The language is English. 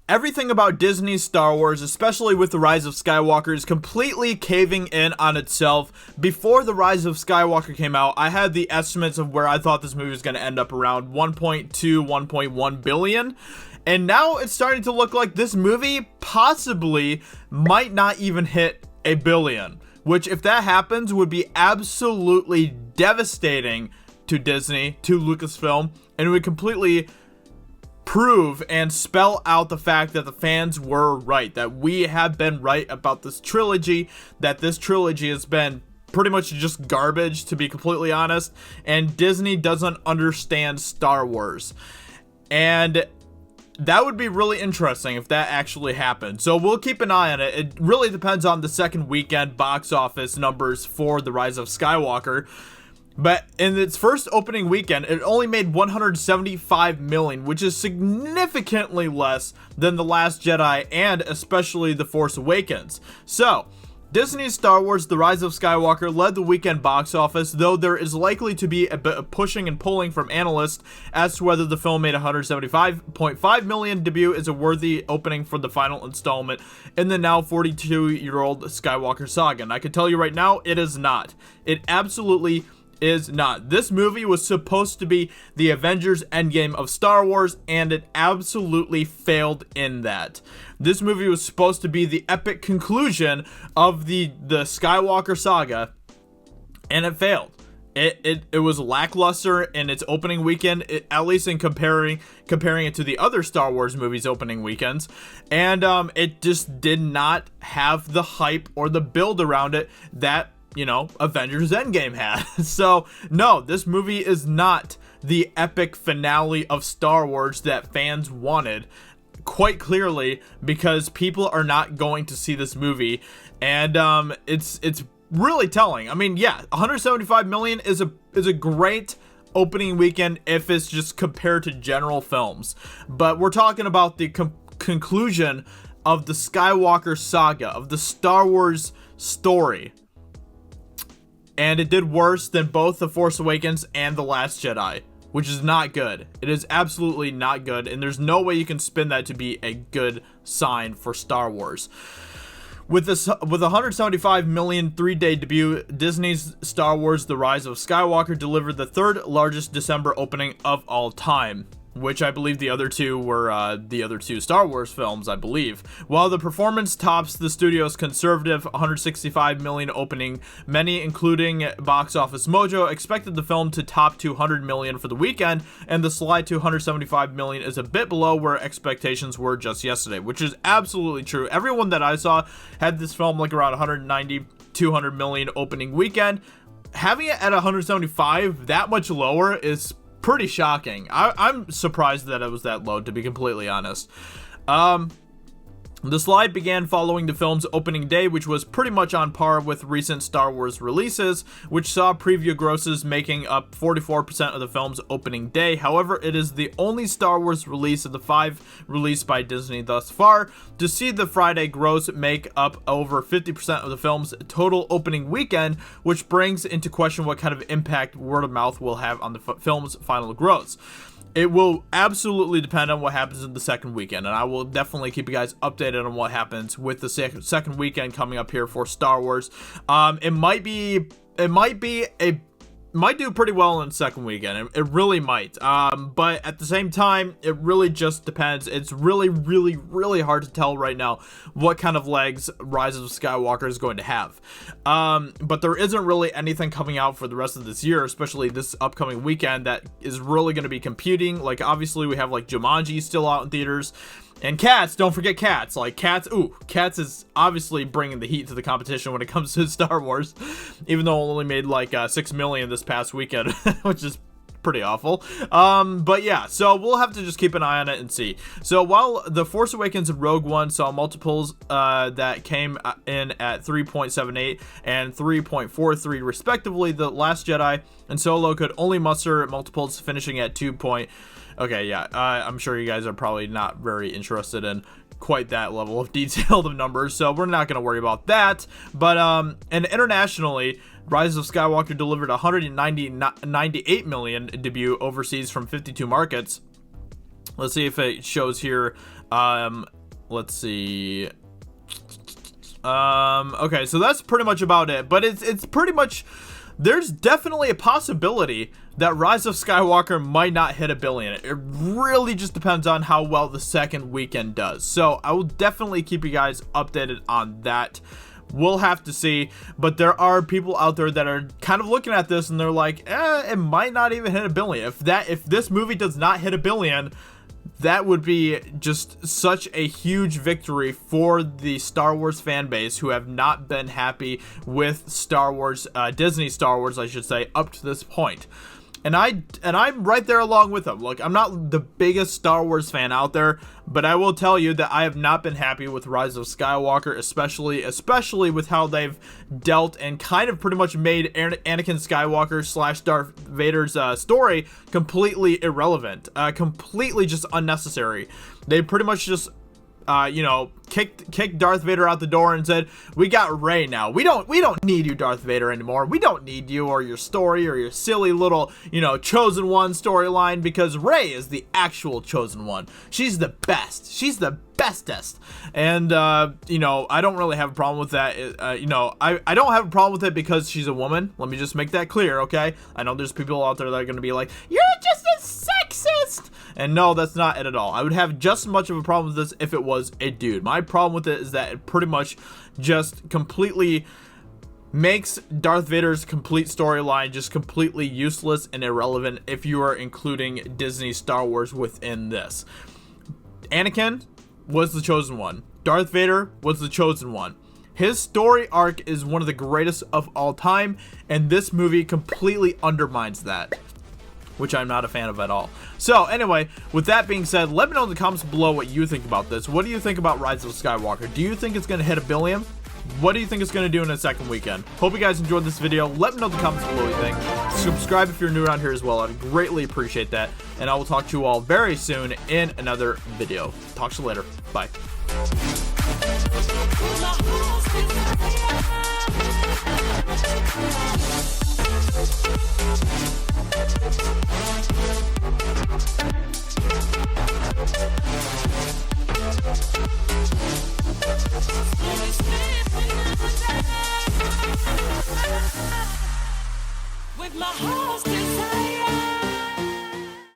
Everything about Disney's Star Wars, especially with The Rise of Skywalker, is completely caving in on itself. Before The Rise of Skywalker came out, I had the estimates of where I thought this movie was going to end up around 1.2, 1.1 billion. And now it's starting to look like this movie possibly might not even hit a billion. Which, if that happens, would be absolutely devastating to Disney, to Lucasfilm, and it would completely prove and spell out the fact that the fans were right, that we have been right about this trilogy, that this trilogy has been pretty much just garbage, to be completely honest, and Disney doesn't understand Star Wars. And that would be really interesting if that actually happened. So we'll keep an eye on it. It really depends on the second weekend box office numbers for The Rise of Skywalker. But in its first opening weekend, it only made 175 million, which is significantly less than The Last Jedi and especially The Force Awakens. So, Disney's Star Wars The Rise of Skywalker led the weekend box office, though there is likely to be a bit of pushing and pulling from analysts as to whether the film made 175.5 million debut is a worthy opening for the final installment in the now 42-year-old Skywalker saga. And I can tell you right now, it is not. It absolutely is not. This movie was supposed to be the Avengers Endgame of Star Wars, and it absolutely failed in that. This movie was supposed to be the epic conclusion of the Skywalker saga, and it failed. It was lackluster in its opening weekend, at least in comparing it to the other Star Wars movies' opening weekends, and it just did not have the hype or the build around it that, you know, Avengers Endgame had. So, no, this movie is not the epic finale of Star Wars that fans wanted, quite clearly, because people are not going to see this movie, and it's really telling. I mean, yeah, 175 million is a great opening weekend if it's just compared to general films, but we're talking about the conclusion of the Skywalker saga, of the Star Wars story. And it did worse than both The Force Awakens and The Last Jedi, which is not good. It is absolutely not good, and there's no way you can spin that to be a good sign for Star Wars. With 175 million 3-day debut, Disney's Star Wars The Rise of Skywalker delivered the third largest December opening of all time, which I believe the other two were the other two Star Wars films, I believe. While the performance tops the studio's conservative 165 million opening, many, including Box Office Mojo, expected the film to top 200 million for the weekend, and the slide to 175 million is a bit below where expectations were just yesterday, which is absolutely true. Everyone that I saw had this film like around 190, 200 million opening weekend. Having it at 175, that much lower, is pretty shocking. I'm surprised that it was that low, to be completely honest. The slide began following the film's opening day, which was pretty much on par with recent Star Wars releases, which saw preview grosses making up 44% of the film's opening day. However, it is the only Star Wars release of the 5 released by Disney thus far to see the Friday gross make up over 50% of the film's total opening weekend, which brings into question what kind of impact word of mouth will have on the film's final gross. It will absolutely depend on what happens in the second weekend, and I will definitely keep you guys updated on what happens with the second weekend coming up here for Star Wars. It might do pretty well in the second weekend. It really might. But at the same time, it really just depends. It's really, really, really hard to tell right now what kind of legs Rise of Skywalker is going to have. But there isn't really anything coming out for the rest of this year, especially this upcoming weekend, that is really going to be competing. Like, obviously, we have like Jumanji still out in theaters. And Cats, don't forget Cats. Like, Cats is obviously bringing the heat to the competition when it comes to Star Wars, even though it only made like 6 million this past weekend, which is pretty awful. But yeah, so we'll have to just keep an eye on it and see. So while The Force Awakens and Rogue One saw multiples that came in at 3.78 and 3.43 respectively, The Last Jedi and Solo could only muster multiples finishing at 2. Okay, yeah, I'm sure you guys are probably not very interested in quite that level of detail of numbers, so we're not going to worry about that. But and internationally, Rise of Skywalker delivered 198 million debut overseas from 52 markets. Let's see if it shows here Let's see. Okay, so that's pretty much about it. But it's pretty much, there's definitely a possibility that Rise of Skywalker might not hit $1 billion. It really just depends on how well the second weekend does. So I will definitely keep you guys updated on that. We'll have to see, but there are people out there that are kind of looking at this and they're like, it might not even hit $1 billion. If this movie does not hit $1 billion, that would be just such a huge victory for the Star Wars fan base who have not been happy with Star Wars, Disney Star Wars, I should say, up to this point. And I'm right there along with them. Look, I'm not the biggest Star Wars fan out there, but I will tell you that I have not been happy with Rise of Skywalker, especially with how they've dealt and kind of pretty much made Anakin Skywalker / Darth Vader's story completely irrelevant, completely just unnecessary. They pretty much just kicked Darth Vader out the door and said, "We got Rey now. We don't need you, Darth Vader, anymore. We don't need you or your story or your silly little, chosen one storyline, because Rey is the actual chosen one. She's the best. She's the bestest." And I don't really have a problem with that. I don't have a problem with it because she's a woman. Let me just make that clear, okay? I know there's people out there that are going to be like, "You're just a sexist." And no, that's not it at all. I would have just as much of a problem with this if it was a dude. My problem with it is that it pretty much just completely makes Darth Vader's complete storyline just completely useless and irrelevant if you are including Disney Star Wars within this. Anakin was the chosen one. Darth Vader was the chosen one. His story arc is one of the greatest of all time, and this movie completely undermines that, which I'm not a fan of at all. So anyway, with that being said, let me know in the comments below what you think about this. What do you think about Rise of Skywalker? Do you think it's going to hit $1 billion? What do you think it's going to do in its second weekend? Hope you guys enjoyed this video. Let me know in the comments below what you think. Subscribe if you're new around here as well. I'd greatly appreciate that. And I will talk to you all very soon in another video. Talk to you later. Bye. With my heart's desire.